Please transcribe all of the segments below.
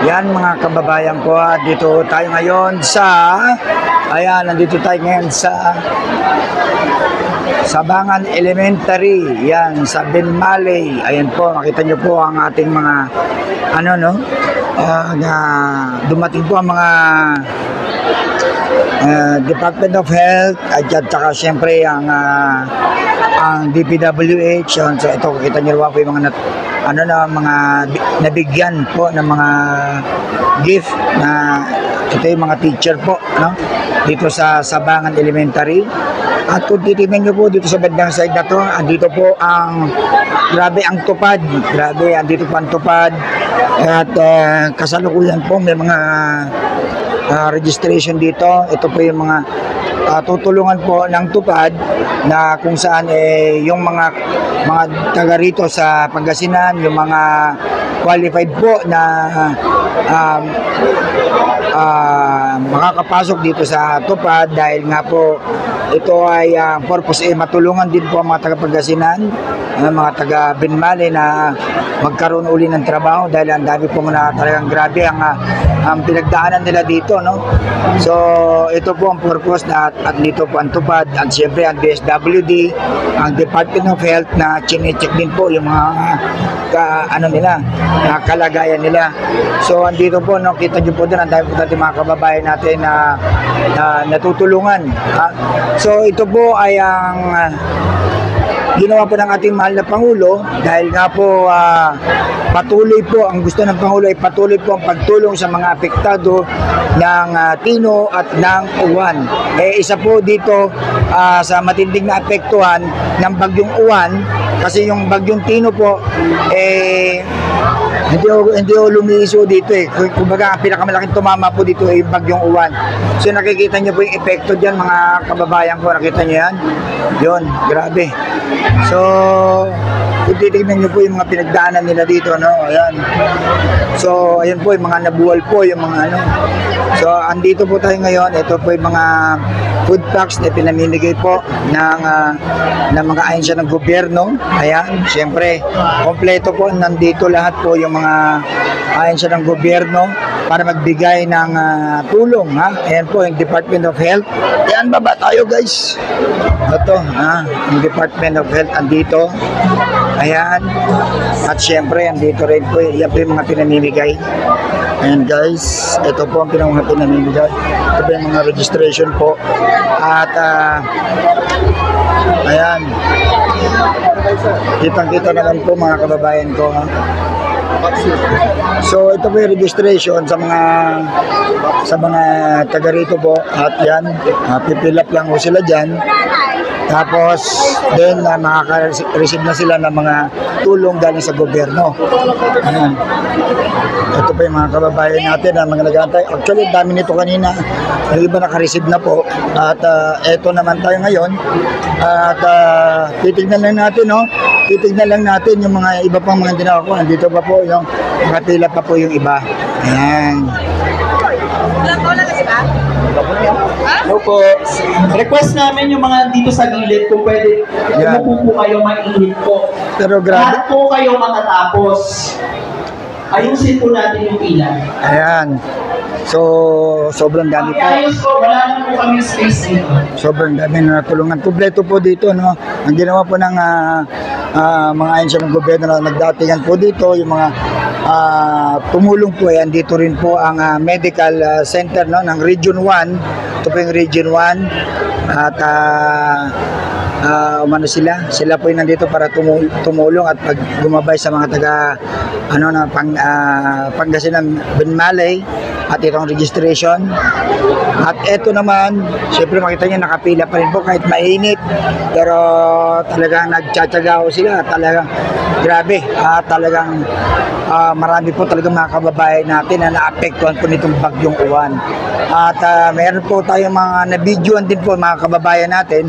Yan mga kababayan ko, dito tayo ngayon sa, nandito tayo ngayon sa Sabangan Elementary, yan, sa Binmaley. Ayan po, makita nyo po ang ating mga, dumating po ang mga Department of Health at saka siyempre ang DPWH. So ito, kita nyo po yung mga mga nabigyan po ng mga gift na ito yung mga teacher po, no? Dito sa Sabangan Elementary. At kung titignan nyo po dito sa bandang side na to, andito po ang grabe ang tupad. Grabe, andito po ang tupad. At kasalukuyan po may mga registration dito. Ito po yung mga tutulungan po ng tupad na kung saan yung mga taga rito sa Pangasinan, yung mga qualified po na makakapasok dito sa tupad dahil nga po ito ay purpose matulungan din po ang mga taga Pangasinan, mga taga Binmaley na magkaroon uli ng trabaho dahil ang dami po na talagang grabe ang pinagdaanan nila dito, no? So ito po ang purpose na at dito po ang tupad at siyempre ang DSWD, ang Department of Health na chine-check din po yung mga kalagayan nila. So andito po, no, kita nyo po din ang dami po natin mga kababayan natin na natutulungan. So ito po ay ang ginawa po ng ating mahal na Pangulo dahil nga po patuloy po, ang gusto ng Pangulo ay patuloy po ang pagtulong sa mga apektado ng Tino at ng Uwan. Isa po dito sa matinding na apektuhan ng bagyong Uwan kasi yung bagyong Tino po hindi o lumiiso dito kumbaga ang pinakamalaking tumama po dito ay bagyong Uwan. So nakikita nyo po yung epekto dyan mga kababayan ko, nakita nyo yan? Yun, grabe. So kung titignan nyo po yung mga pinagdaanan nila dito, no? Ayan. So ayan po yung mga nabuwal po, yung mga So andito po tayo ngayon, ito po yung mga food packs na pinamimigay po ng mga ahensya ng gobyerno. Ayan, siyempre, kompleto po, nandito lahat po yung mga ahensya ng gobyerno para magbigay ng tulong. Ayan po yung Department of Health. Ayan, baba tayo guys. Ito, yung Department of Health andito. Ayan. At siyempre, andito rin po, yan po yung mga pinamimigay. Ayan guys, ito po ang pinamimigay. Ito po yung mga registration po. At ayan, kitang-kita naman po mga kababayan ko. So ito po yung registration sa mga taga rito po. At yan, pipilap lang po sila dyan. Tapos then makaka-receive na sila ng mga tulong galing sa gobyerno. Ayan. Ito pa yung mga kababayan natin na mga nag-aantay. Actually, dami nito kanina. Yung iba naka-receive na po. At eto naman tayo ngayon. At titignan lang natin, no? Titignan lang natin yung mga iba pang mga dinakuha. Dito pa po yung nakapila pa po yung iba. Ayan. Hello po. Request namin yung mga dito sa gilid kung pwede umupo po kayo, mainit po. Pero grabe. Lahat po kayo matatapos. Ayusin po natin yung pila. Ayan. So, sobrang dami po. Ayos po, wala na po kami space dito. Sobrang dami na natulungan. Kompleto po dito, no? Ang ginawa po ng mga ahensya ng gobyerno na nagdatingan po dito, yung mga tumulong po, andito rin po ang medical center, no, ng Region 1. Ito po yung Region 1. At sila po yung nandito para tumulong at gumabay sa mga taga Pangasinan Binmaley at itong registration. At ito naman, siyempre makita nyo nakapila pa rin po kahit mainit, pero talagang nagtsatsaga sila, talagang grabe, talagang marami po talagang mga kababayan natin na naapektuhan po nitong bagyong Uwan. At meron po tayong mga na-videoan din po mga kababayan natin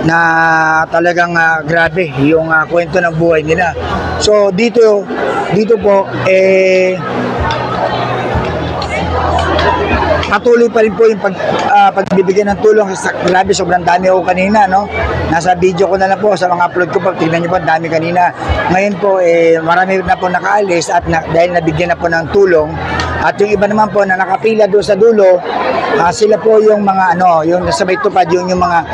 na talagang grabe yung kwento ng buhay nila. So dito po patuloy pa rin po yung pagbibigay ng tulong. Grabe, sobrang dami ako kanina, no? Nasa video ko na lang po sa mga upload ko. Pag tignan nyo po, dami kanina. Ngayon po, marami na po nakaalis at dahil nabigyan na po ng tulong, At yung iba naman po na nakapila doon sa dulo, sila po yung mga yung nasa may tupad, yung mga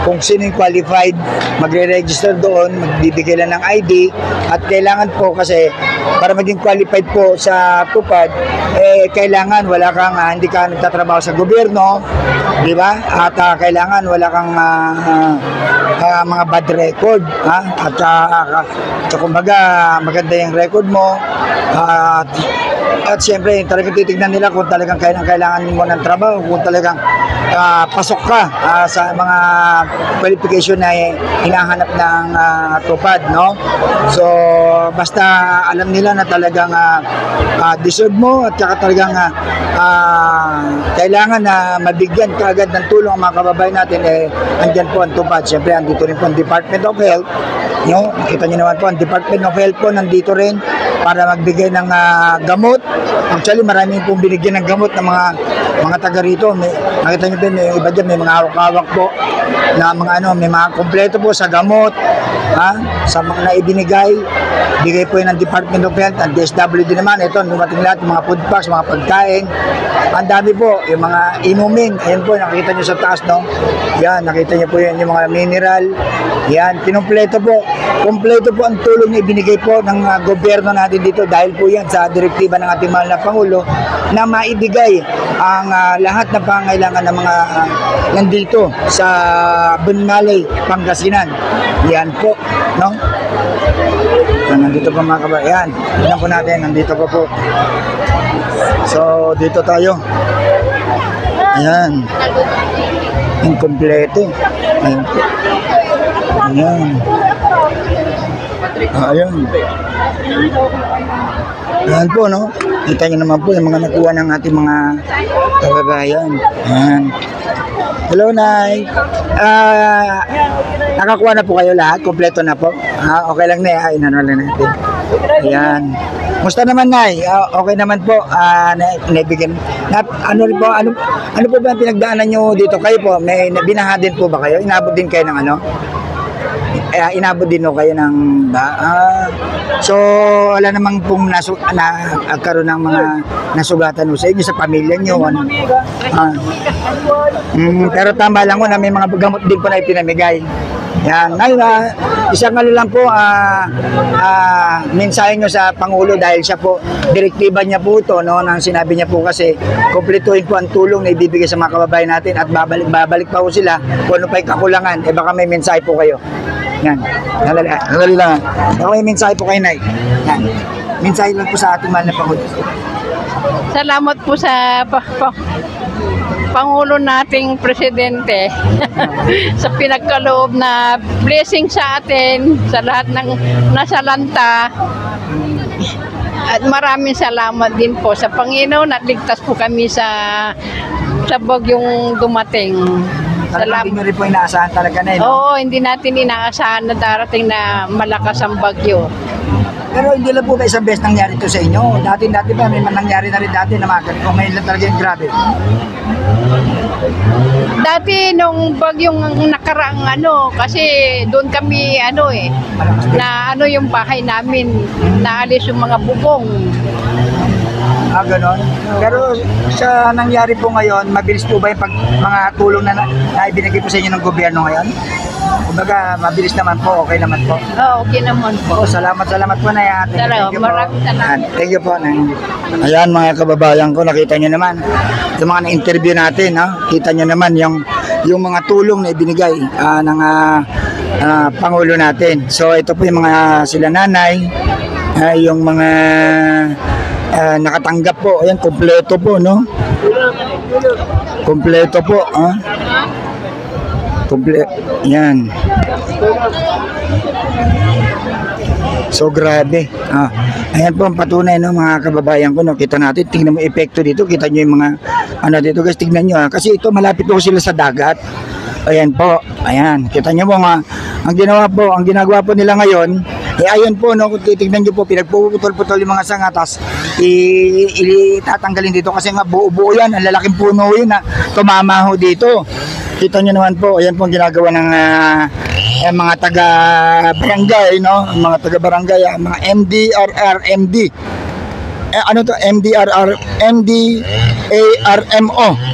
kung sino yung qualified, magre-register doon, magbibigay lang ng ID, at kailangan po kasi para maging qualified po sa tupad, kailangan wala kang hindi ka nagtatrabaho sa gobyerno, di ba? At kailangan wala kang mga bad record, at kumbaga maganda yung record mo, at siyempre talagang titignan nila kung talagang kailangan mo ng trabaho, kung talagang pasok ka sa mga qualification na hinahanap ng tupad, no? So basta alam nila na talagang deserve mo at saka talagang kailangan na mabigyan kaagad ng tulong ang mga kababayan natin, andyan po ang tupad. Siyempre andito rin po ang Department of Health, no? Nakita nyo naman po ang Department of Health po nandito rin para magbigay ng gamot. Actually maraming pong binigyan ng gamot ng mga taga rito. Nakita nyo din, may iba dyan, may mga hawak-hawak po na mga may mga kompleto po sa gamot, sa mga naibinigay. Bigay po yun ng Department of Health, ang DSWD naman. Ito, dumating lahat, mga food packs, mga pagkain. Ang dami po, yung mga inumin. Ayan po, nakita nyo sa taas, no? Yan, nakita nyo po yan, yung mga mineral. Yan, kinumpleto po. Kompleto po ang tulong na ibinigay po ng gobyerno natin dito dahil po yan sa direktiba ng ating mahal na Pangulo na maibigay ang lahat na pangailangan ng mga nandito sa Bunmalay, Pangasinan. Yan po, no? Nandito po mga kabayan. Tignan po natin, nandito po. So, dito tayo. Ayan. Inkompleto. Ayan po. Ayan. Ayan. Ayan po, no? Kita nyo naman po yung mga nakuha ng ating mga kababayan. Ayan. Hello, Nay. Nakakuha na po kayo lahat? Kompleto na po? Okay lang na, inano lang natin. Ayan. Musta naman, Nay? Okay naman po. Naibigyan. Ano rin po, ano po ba ang pinagdaanan nyo dito? Kayo po, may binaha din po ba kayo? Inabot din kayo ng ano? Inabot din o kayo ng so wala namang pong nagkaroon ng mga nasugatan sa inyo, sa pamilya nyo, ano? Pero tama lang ko na may mga gamot din po na ipinamigay. Yan, ngayon isang lang po mensahe nyo sa Pangulo dahil siya po, direktiba niya po ito, no, nang sinabi niya po kasi kumpletuhin po ang tulong na ibibigay sa mga kababayan natin at babalik pa po sila kung ano pa yung kakulangan, baka may mensahe po kayo. Yan, nadali lang. Ako may mensahe po kayo, Nay. Yan, mensahe lang po sa ating mahal na Pangulo. Salamat po sa Pangulo nating Presidente sa pinagkaloob na blessing sa atin, sa lahat ng nasalanta. At maraming salamat din po sa Panginoon at ligtas po kami sa bagyong dumating. Talagang hindi nyo rin po inaasahan talaga na, no? Oo, hindi natin inaasahan na darating na malakas ang bagyo. Pero hindi lang po ba isang beses nangyari ito sa inyo? Dati ba may nangyari na rin dati na mga o ngayon lang talaga yung grabe? Dati nung bagyong nakaraang kasi doon kami na yung bahay namin, naalis yung mga bubong. Ganon. Pero sa nangyari po ngayon, mabilis po ba yung mga tulong na ibinigay po sa inyo ng gobyerno ngayon? Kumbaga, mabilis naman po, okay naman po. Okay naman po. Salamat po na yan. Maraming salamat. Thank you po. Ayan mga kababayan ko, nakita nyo naman yung mga na-interview natin, kita nyo naman yung mga tulong na ibinigay ng Pangulo natin. So ito po yung mga sila nanay, yung mga nakatanggap po. Ayan, kompleto po, no? Kompleto po, yan. So grabe. Ayan po ang patunay, no, mga kababayan ko, no. Kita natin, tingnan mo epekto dito, kita nyo yung mga dito guys, tingnan nyo, kasi ito malapit po sila sa dagat. Ayan po, ayan, kita nyo po ang ginagawa po nila ngayon, ayan po, no, kung titignan nyo po, pinagpuputol-putol yung mga sangatas, itatanggalin dito kasi nga buo-buo yan, ang lalaking puno yun na tumama ho dito. Kita nyo naman po, ayan po ang ginagawa ng mga taga-barangay, no? Mga taga-barangay, mga MD. ano to, MDARMO.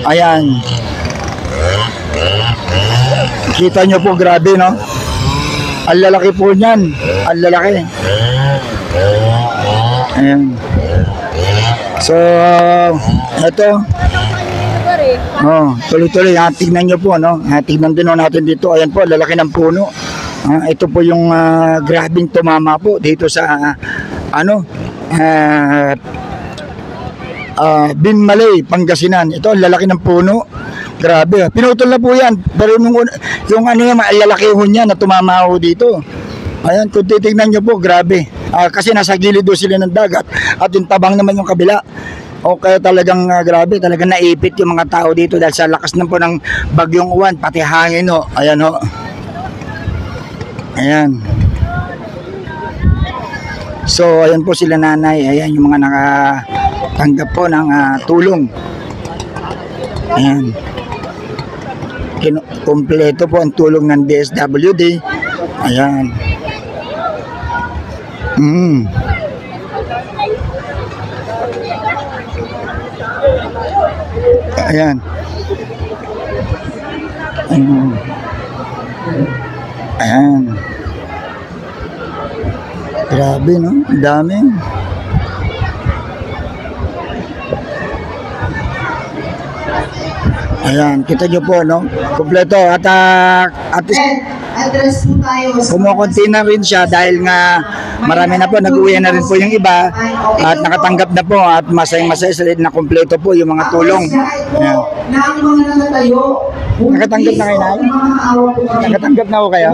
Ayan. Kita nyo po, grabe, no? Ang lalaki po niyan. Ang lalaki. Ayan. So, ito. Tuloy-tuloy. Tignan nyo po, no? Tignan din natin dito. Ayan po, lalaki ng puno. Ito po yung grabing tumama po dito sa, Binmalay, Pangasinan. Ito, ang lalaki ng puno. Grabe. Pinutol na po yan. Pero yung lalaki ho niya na tumama ho dito. Ayan, kung titignan nyo po, grabe. Kasi nasa gilid do sila ng dagat. At yung tabang naman yung kabila. O kaya talagang grabe, talagang naipit yung mga tao dito dahil sa lakas na po ng bagyong uwan, pati hangin ho. Ayan ho. Ayan. So, ayan po sila nanay. Ayan yung mga nakatanggap po ng tulong. Ayan. Kompleto po ang tulong ng DSWD. Ayan. Ayan. Ayan. Grabe, no? Ang dami. Ayan, kita nyo po, no? Kompleto. At address po tayo. kumukunti na rin siya dahil nga marami na po, nag-uwi na rin po yung iba at nakatanggap na po at masayang-masaya sila na kompleto po yung mga tulong. Ayan. Na ang mga nangatayo. Nakatanggap na kayo, Nay? Nakatanggap na po kayo?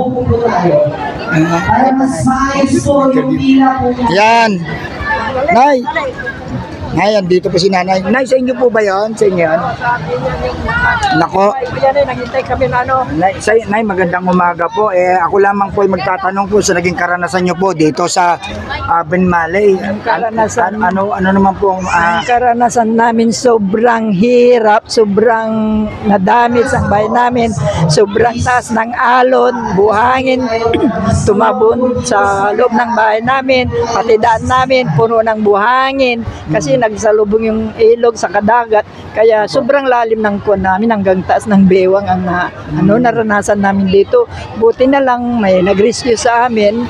Para mas maayos po yung pila po. Yan. Nay. Nay, dito po si nanay. Nay, sa inyo po ba yun? Sa inyo yun? Nako. Yan ay naghintay kami na Nay, magandang umaga po. Ako lamang po ay magtatanong po sa naging karanasan nyo po dito sa Binmalay. Karanasan. Ano naman po Ang karanasan namin sobrang hirap, sobrang nadamit ang bahay namin, sobrang taas ng alon, buhangin, tumabon sa loob ng bahay namin, pati daan namin, puno ng buhangin, kasi nagsalubong yung ilog sa kadagat, kaya sobrang lalim ng kuwan namin, hanggang taas ng bewang ang naranasan namin dito. Buti na lang may nag-rescue sa amin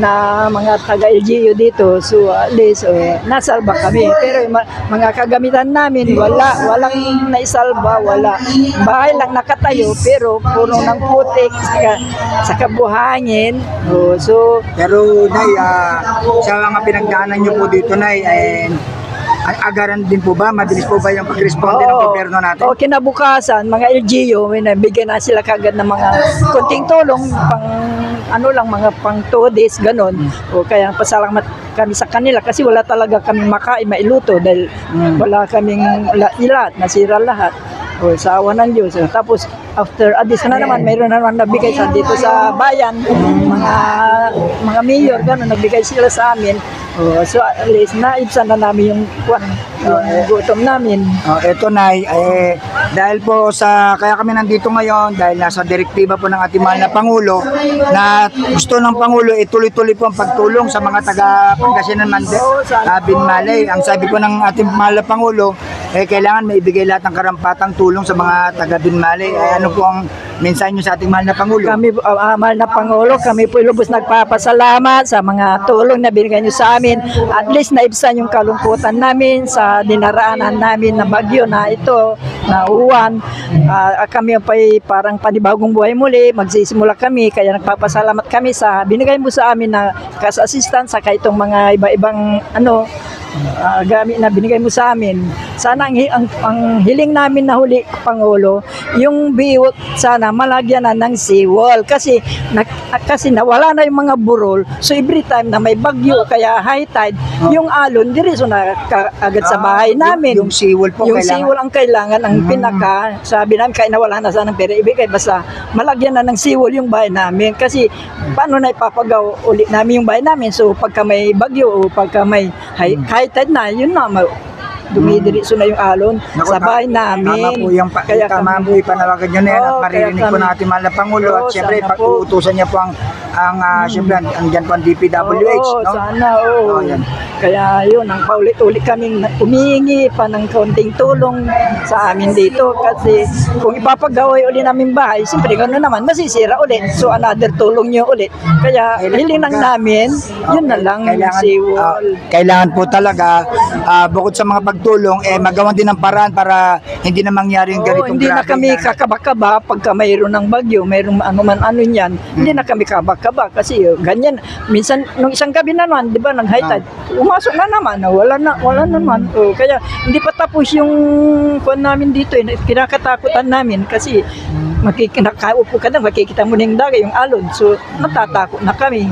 na mga taga-LGU dito, so at least nasalba kami. Pero yung mga kagamitan namin, walang naisalba, wala. Bahay lang nakatayo, pero puno ng putik, sa kabuhangin. Pero Nay, sa mga pinagdaanan nyo po dito, Nay, agaran din po ba? Mabilis po ba yung pag-responde ng gobyerno natin? Kinabukasan, mga LGU, may nabigyan na sila kagad ng mga konting tulong, mga pang 2 days, ganon. Kaya pasalamat kami sa kanila kasi wala talaga kami mailuto dahil wala kaming lahat, nasira lahat. Sa awa ng Diyos. Tapos, after addis na naman, mayroon na naman nabigay sa dito sa bayan, mga mayor, gano'n, nagbigay sila sa amin. So, at least, naibsan na namin yung gutom namin. Ito, Nay, dahil po kaya kami nandito ngayon, dahil nasa direktiba po ng ating mahal na Pangulo, na gusto ng Pangulo, tuloy-tuloy po ang pagtulong sa mga taga-Pangasinan Binmalay. Ang sabi po ng ating mahal na Pangulo, kailangan maibigay lahat ng karampatang tulong sa mga taga-Binmalay. Ano po ang mensahe nyo sa ating mahal na Pangulo? Kami, mahal na Pangulo, kami po lubos nagpapasalamat sa mga tulong na binigay nyo sa amin. At least naibsan yung kalungkutan namin sa dinaraanan namin na bagyo na ito, na uwan. Kami pa parang panibagong buhay muli, magsisimula kami, kaya nagpapasalamat kami sa binigay mo sa amin na cash assistance, saka itong mga iba-ibang gamit na binigay mo sa amin. Sana ang hiling namin na huli, Pangulo, yung biwot sana malagyan na ng seawall kasi nawala na yung mga burol. So every time na may bagyo kaya high tide, yung alon diretso na agad sa bahay namin. Yung seawall po yung kailangan. seawall ang kailangan, ang pinaka sabi namin kaya nawala na sana ng pera ibigay, basta malagyan na ng seawall yung bahay namin kasi paano na ipapagaw ulit namin yung bahay namin. So pagka may bagyo o pagka may high tide na, yun na, dumidiritso na yung alon sa bahay namin. Tama po yung panawagan nyo na yan at maririnig po ng ating mahal na Pangulo at siyempre pag-uutusan niya po ang ang syempre andyan po ang DPWH, Oo, no? sana, oo. Oh, yan. Kaya yun, ang paulit-ulit kaming humihingi pa ng kaunting tulong sa amin dito. Kasi kung ipapagawa uli namin bahay, siyempre gano'n naman, masisira ulit. So another tulong nyo ulit. Kaya hiling lang namin, yun na lang, seawall. Kailangan po talaga bukod sa mga pagtulong magawan din ng paraan para hindi na mangyari yung Oo, ganitong hindi na grabe kami kakaba-kaba pagka mayroon ng bagyo, mayroong ano man ano niyan, hindi na kami kabak-kaba kasi ganyan. Minsan, nung isang gabi na naman, di ba, nag-high tide, umasok na naman, wala na naman. Kaya hindi pa tapos yung kuwan namin dito, kinakatakutan namin kasi nakaupo ka na, makikita mo na yung dagat, yung alon, so natatakot na kami.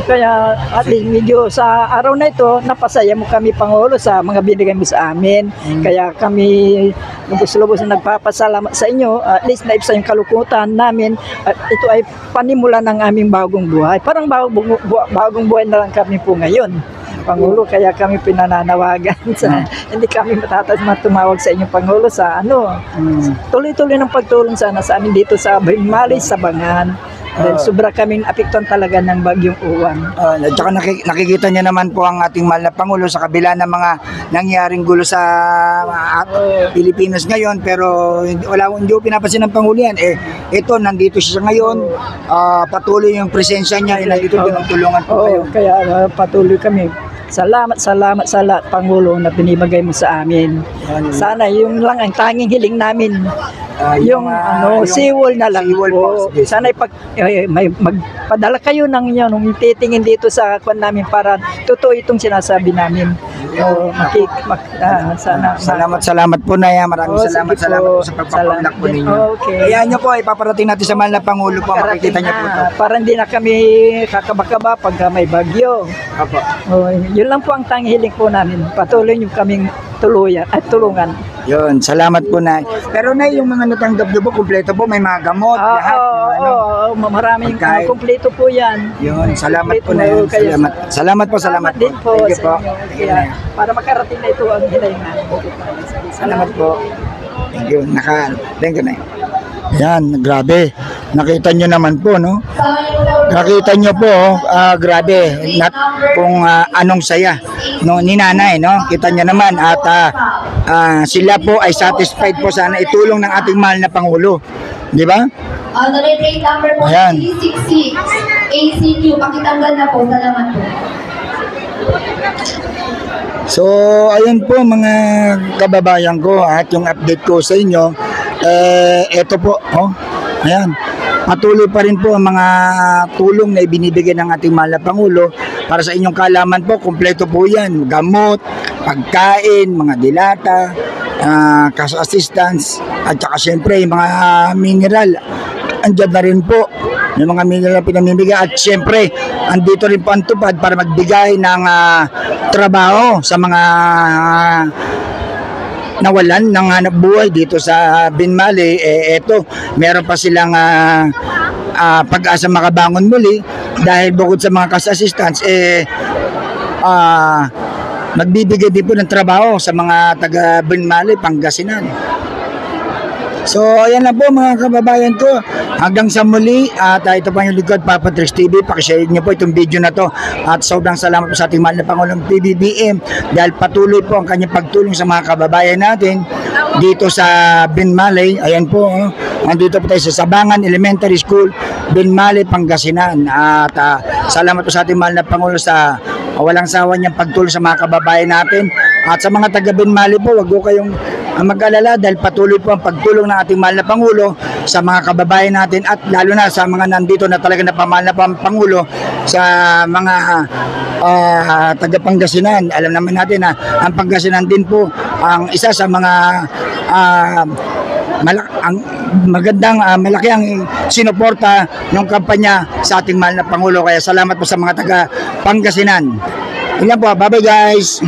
Kaya at least medyo sa araw na ito, napasaya mo kami Pangulo sa mga binigay mo sa amin. Kaya kami lubos-lubos na nagpapasalamat sa inyo. At least naibsa yung kalukutan namin. At ito ay panimula ng aming bagong buhay. Parang bagong buhay na lang kami po ngayon, Pangulo. Kaya kami pinananawagan sa hindi kami tumawag sa inyo, Pangulo, sa tuloy-tuloy ng pagtulong sana sa amin dito sa Malis, sa Bangan. Dahil sobra kaming apektuhan talaga ng bagyong uwan. At saka nakikita niya naman po ang ating mahal na Pangulo sa kabila ng mga nangyaring gulo sa Pilipinas ngayon, pero hindi ko pinapansin ng Pangulo yan. Ito, nandito siya ngayon, patuloy yung presensya niya, nandito tinutulungan po kayo. Kaya patuloy kami. Salamat sa lahat, Pangulo, na binibigay mo sa amin. Sana yung lang ang tanging hiling namin. Yung seawall na lang. Sana magpadala kayo ng nung titingin dito sa kwan namin para totoo itong sinasabi namin. Sana. Salamat po na yan. Maraming salamat po sa pagpapaulak po ninyo. Okay. Kaya nyo po, ipaparating natin sa mahal na Pangulo po. Makikita niyo po ito. Para hindi na kami kakaba-kaba pag may bagyo. Apo. Yun lang po ang tanging hiling po namin. Patuloy nyo kaming tuluyan at tulungan. Yun, salamat po na. Pero na yung mga natanggap nyo po, kumpleto po, may mga gamot, lahat. Maraming pagkain. kumpleto po yan. Yun, salamat po na Kumpleto yun. kayo. Salamat po. Din po Thank you sa po. inyo. Kaya, para makarating na ito ang hiling namin. Salamat po. Thank you. Thank you na. Yan, grabe. Nakita nyo naman po, no? Nakita nyo po, grabe, kung anong saya ni nanay, no? Kita nyo naman at sila po ay satisfied po sana itulong ng ating mahal na Pangulo. Di ba? Honorary rate number po Ayan. 366 ACQ. Pakitanggal na po. Salamat po. So, ayun po mga kababayan ko at yung update ko sa inyo, eto po, ayan, patuloy pa rin po ang mga tulong na ibinibigay ng ating mahal na Pangulo. Para sa inyong kaalaman po, kumpleto po yan, gamot, pagkain, mga dilata, cash assistance, at saka syempre yung mga mineral, andyan na rin po. Yung mga mineral na pinamimigay at syempre andito rin po ang tupad para magbigay ng trabaho sa mga nawalan ng hanap buhay dito sa Binmali. Eto, meron pa silang pag-asa makabangon muli dahil bukod sa mga cash assistance magbibigay din po ng trabaho sa mga taga Binmali, Pangasinan. So, ayan lang po mga kababayan ko. Hanggang sa muli, at ito pa yung likod, Papa Trix TV. Pakishare nyo po itong video na to. At sobrang salamat po sa ating mahal na Pangulong PBBM dahil patuloy po ang kanyang pagtulong sa mga kababayan natin dito sa Binmali. Ayan po, nandito po tayo sa Sabangan Elementary School, Binmali, Pangasinan. At salamat po sa ating mahal na Pangulo sa walang sawa niyang pagtulong sa mga kababayan natin. At sa mga taga Binmali po, wag po kayong mag-alala dahil patuloy po ang pagtulong ng ating mahal na Pangulo sa mga kababayan natin at lalo na sa mga nandito na talaga napamahal na Pangulo sa mga taga Pangasinan. Alam naman natin na ang Pangasinan din po ang isa sa mga malaki ang sinuporta ng kampanya sa ating mahal na Pangulo. Kaya salamat po sa mga taga Pangasinan. Ilan po, bye bye guys.